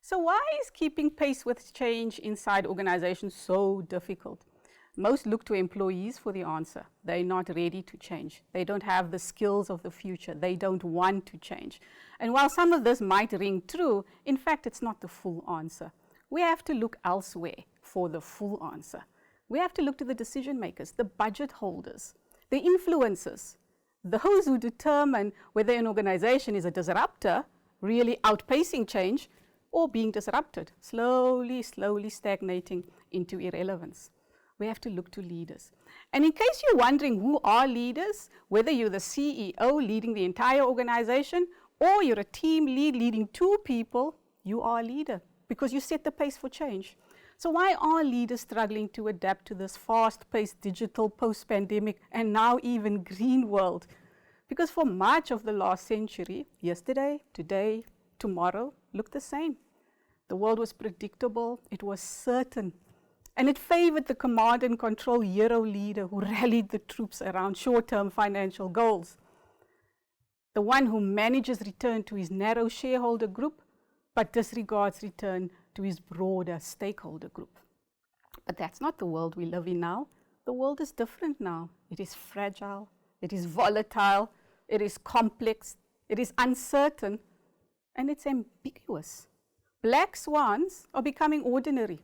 So why is keeping pace with change inside organizations so difficult? Most look to employees for the answer. They're not ready to change. They don't have the skills of the future. They don't want to change. And while some of this might ring true, in fact, it's not the full answer. We have to look elsewhere for the full answer. We have to look to the decision makers, the budget holders, the influencers, those who determine whether an organization is a disruptor, really outpacing change, or being disrupted, slowly stagnating into irrelevance. We have to look to leaders. And in case you're wondering who are leaders, whether you're the CEO leading the entire organization or you're a team lead leading 2 people, you are a leader because you set the pace for change. So why are leaders struggling to adapt to this fast-paced digital post-pandemic and now even green world? Because for much of the last century, yesterday, today, tomorrow looked the same. The world was predictable, it was certain. And it favored the command and control hero leader who rallied the troops around short-term financial goals. The one who manages return to his narrow shareholder group, but disregards return to his broader stakeholder group. But that's not the world we live in now. The world is different now. It is fragile, it is volatile, it is complex, it is uncertain, and it's ambiguous. Black swans are becoming ordinary.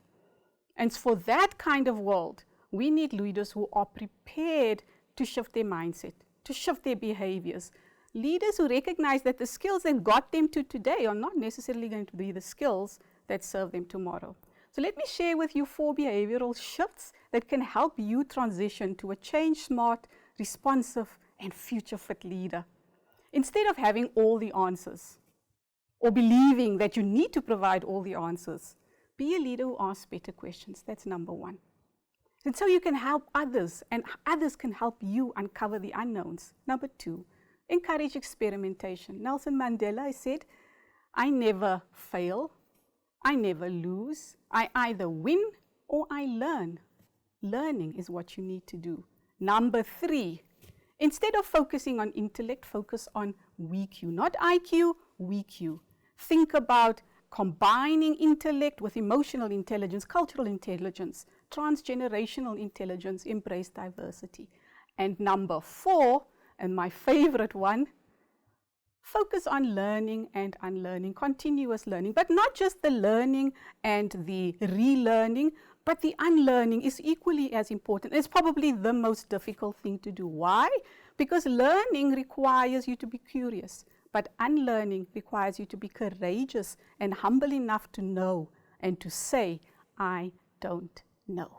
And for that kind of world, we need leaders who are prepared to shift their mindset, to shift their behaviors. Leaders who recognize that the skills that got them to today are not necessarily going to be the skills that serve them tomorrow. So let me share with you 4 behavioral shifts that can help you transition to a change-smart, responsive, and future-fit leader. Instead of having all the answers or believing that you need to provide all the answers, be a leader who asks better questions. That's number 1. And so you can help others, and others can help you uncover the unknowns. Number 2, encourage experimentation. Nelson Mandela said, I never fail, I never lose. I either win or I learn. Learning is what you need to do. Number 3, instead of focusing on intellect, focus on WeQ, not IQ, WeQ. Think about combining intellect with emotional intelligence, cultural intelligence, transgenerational intelligence, embrace diversity. And number 4, and my favorite one, focus on learning and unlearning, continuous learning, but not just the learning and the relearning, but the unlearning is equally as important. It's probably the most difficult thing to do. Why? Because learning requires you to be curious. But unlearning requires you to be courageous and humble enough to know and to say, I don't know.